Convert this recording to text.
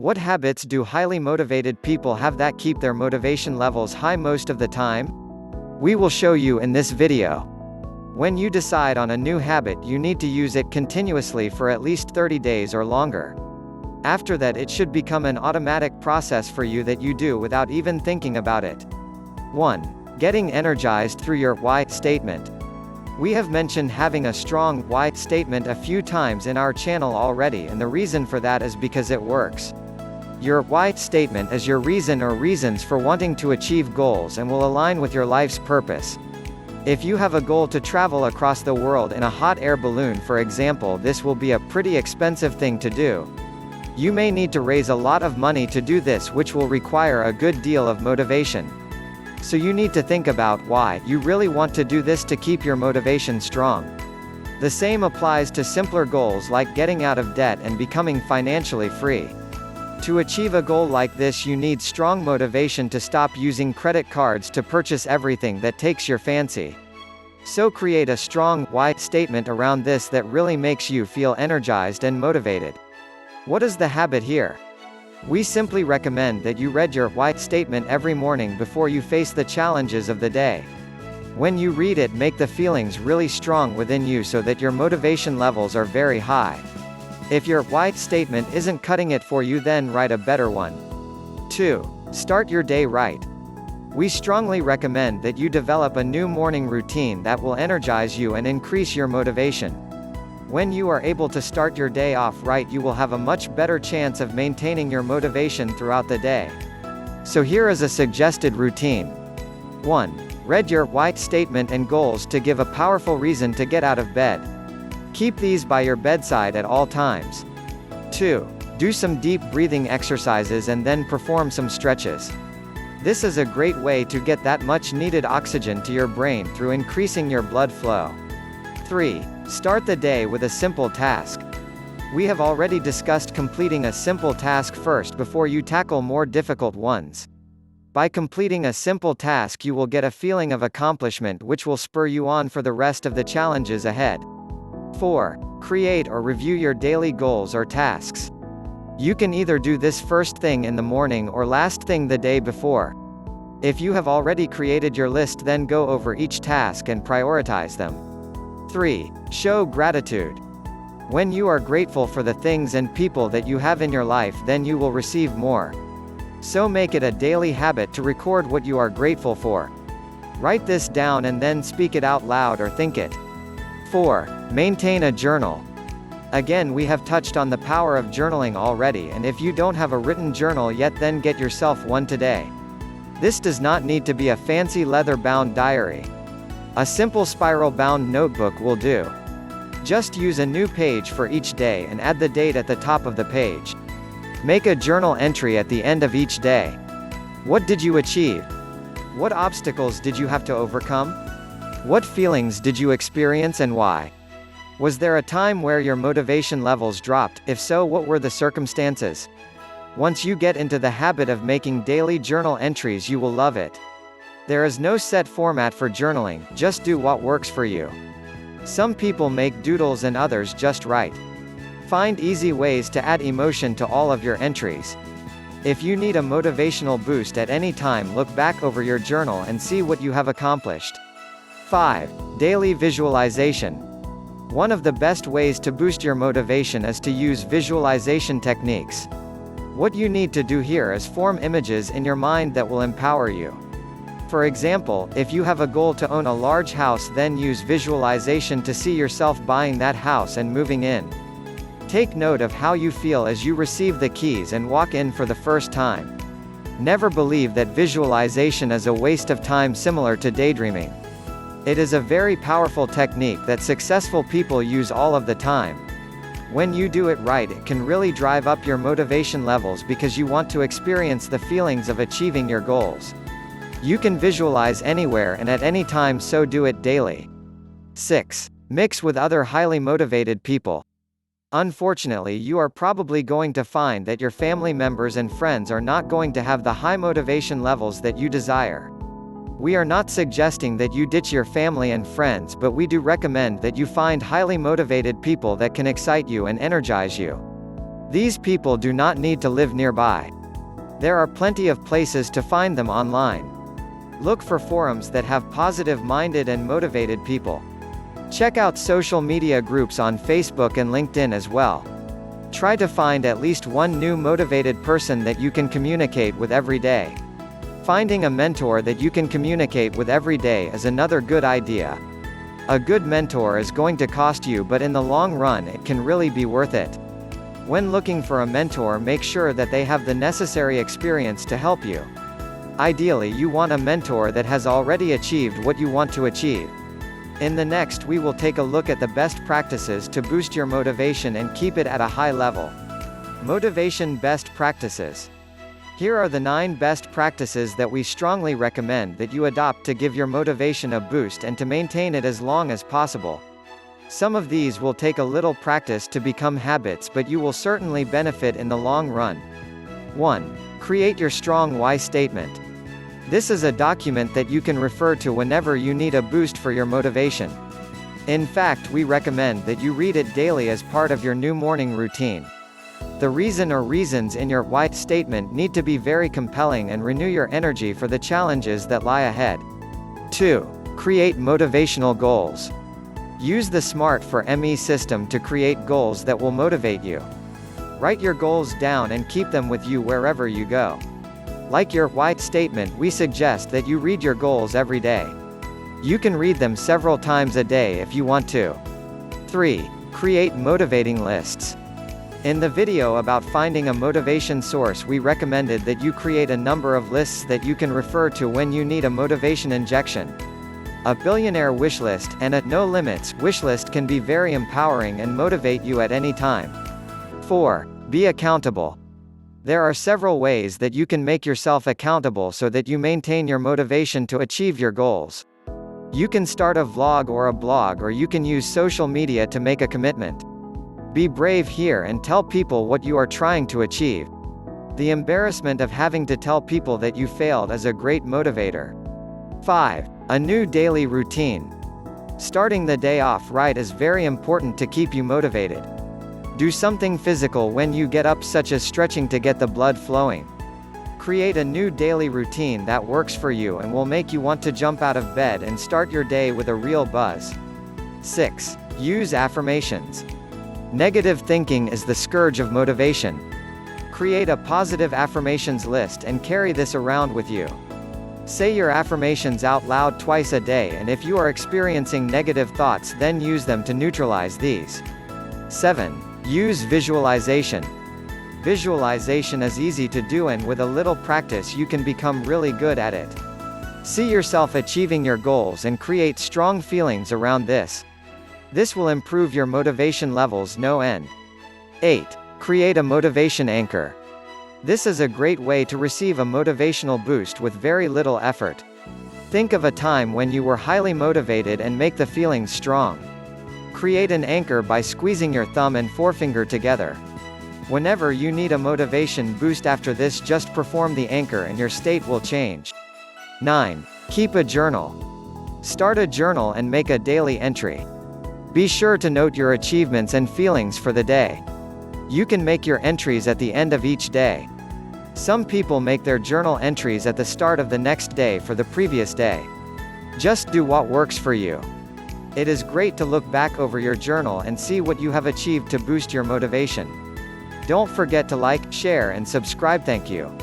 What habits do highly motivated people have that keep their motivation levels high most of the time? We will show you in this video. When you decide on a new habit, you need to use it continuously for at least 30 days or longer. After that, it should become an automatic process for you that you do without even thinking about it. 1. Getting energized through your why statement. We have mentioned having a strong why statement a few times in our channel already, and the reason for that is because it works. Your why statement is your reason or reasons for wanting to achieve goals and will align with your life's purpose. If you have a goal to travel across the world in a hot air balloon, for example, this will be a pretty expensive thing to do. You may need to raise a lot of money to do this, which will require a good deal of motivation. So you need to think about why you really want to do this to keep your motivation strong. The same applies to simpler goals like getting out of debt and becoming financially free. To achieve a goal like this, you need strong motivation to stop using credit cards to purchase everything that takes your fancy. So create a strong why statement around this that really makes you feel energized and motivated. What is the habit here? We simply recommend that you read your why statement every morning before you face the challenges of the day. When you read it, make the feelings really strong within you so that your motivation levels are very high. If your why statement isn't cutting it for you, then write a better one. 2. Start your day right. We strongly recommend that you develop a new morning routine that will energize you and increase your motivation. When you are able to start your day off right, you will have a much better chance of maintaining your motivation throughout the day. So here is a suggested routine. 1. Read your why statement and goals to give a powerful reason to get out of bed. Keep these by your bedside at all times. 2. Do some deep breathing exercises and then perform some stretches. This is a great way to get that much needed oxygen to your brain through increasing your blood flow. 3. Start the day with a simple task. We have already discussed completing a simple task first before you tackle more difficult ones. By completing a simple task, you will get a feeling of accomplishment which will spur you on for the rest of the challenges ahead. 4. Create or review your daily goals or tasks. You can either do this first thing in the morning or last thing the day before. If you have already created your list, then go over each task and prioritize them. 3. Show gratitude. When you are grateful for the things and people that you have in your life, then you will receive more. So make it a daily habit to record what you are grateful for. Write this down and then speak it out loud or think it. 4. Maintain a journal. Again, we have touched on the power of journaling already, and if you don't have a written journal yet, then get yourself one today. This does not need to be a fancy leather-bound diary. A simple spiral-bound notebook will do. Just use a new page for each day and add the date at the top of the page. Make a journal entry at the end of each day. What did you achieve? What obstacles did you have to overcome? What feelings did you experience and why? Was there a time where your motivation levels dropped? If so, what were the circumstances? Once you get into the habit of making daily journal entries, you will love it. There is no set format for journaling, just do what works for you. Some people make doodles and others just write. Find easy ways to add emotion to all of your entries. If you need a motivational boost at any time, look back over your journal and see what you have accomplished. 5. Daily visualization. One of the best ways to boost your motivation is to use visualization techniques. What you need to do here is form images in your mind that will empower you. For example, if you have a goal to own a large house, then use visualization to see yourself buying that house and moving in. Take note of how you feel as you receive the keys and walk in for the first time. Never believe that visualization is a waste of time, similar to daydreaming. It is a very powerful technique that successful people use all of the time. When you do it right, it can really drive up your motivation levels because you want to experience the feelings of achieving your goals. You can visualize anywhere and at any time, so do it daily. 6. Mix with other highly motivated people. Unfortunately, you are probably going to find that your family members and friends are not going to have the high motivation levels that you desire. We are not suggesting that you ditch your family and friends, but we do recommend that you find highly motivated people that can excite you and energize you. These people do not need to live nearby. There are plenty of places to find them online. Look for forums that have positive-minded and motivated people. Check out social media groups on Facebook and LinkedIn as well. Try to find at least one new motivated person that you can communicate with every day. Finding a mentor that you can communicate with every day is another good idea. A good mentor is going to cost you, but in the long run it can really be worth it. When looking for a mentor, make sure that they have the necessary experience to help you. Ideally, you want a mentor that has already achieved what you want to achieve. In the next, we will take a look at the best practices to boost your motivation and keep it at a high level. Motivation best practices. Here are the 9 best practices that we strongly recommend that you adopt to give your motivation a boost and to maintain it as long as possible. Some of these will take a little practice to become habits, but you will certainly benefit in the long run. 1. Create your strong why statement. This is a document that you can refer to whenever you need a boost for your motivation. In fact, we recommend that you read it daily as part of your new morning routine. The reason or reasons in your why statement need to be very compelling and renew your energy for the challenges that lie ahead. 2. Create motivational goals. Use the SMART for ME system to create goals that will motivate you. Write your goals down and keep them with you wherever you go. Like your why statement, we suggest that you read your goals every day. You can read them several times a day if you want to. 3. Create motivating lists. In the video about finding a motivation source, we recommended that you create a number of lists that you can refer to when you need a motivation injection. A billionaire wish list and a no limits wish list can be very empowering and motivate you at any time. 4. Be accountable. There are several ways that you can make yourself accountable so that you maintain your motivation to achieve your goals. You can start a vlog or a blog, or you can use social media to make a commitment. Be brave here and tell people what you are trying to achieve. The embarrassment of having to tell people that you failed is a great motivator. 5. A new daily routine. Starting the day off right is very important to keep you motivated. Do something physical when you get up, such as stretching to get the blood flowing. Create a new daily routine that works for you and will make you want to jump out of bed and start your day with a real buzz. 6. Use affirmations. Negative thinking is the scourge of motivation. Create a positive affirmations list and carry this around with you. Say your affirmations out loud twice a day, and if you are experiencing negative thoughts, then use them to neutralize these. 7. Use visualization. Visualization is easy to do, and with a little practice you can become really good at it. See yourself achieving your goals and create strong feelings around this. This will improve your motivation levels no end. 8. Create a motivation anchor. This is a great way to receive a motivational boost with very little effort. Think of a time when you were highly motivated and make the feelings strong. Create an anchor by squeezing your thumb and forefinger together. Whenever you need a motivation boost after this, just perform the anchor and your state will change. 9. Keep a journal. Start a journal and make a daily entry. Be sure to note your achievements and feelings for the day. You can make your entries at the end of each day. Some people make their journal entries at the start of the next day for the previous day. Just do what works for you. It is great to look back over your journal and see what you have achieved to boost your motivation. Don't forget to like, share and subscribe. Thank you.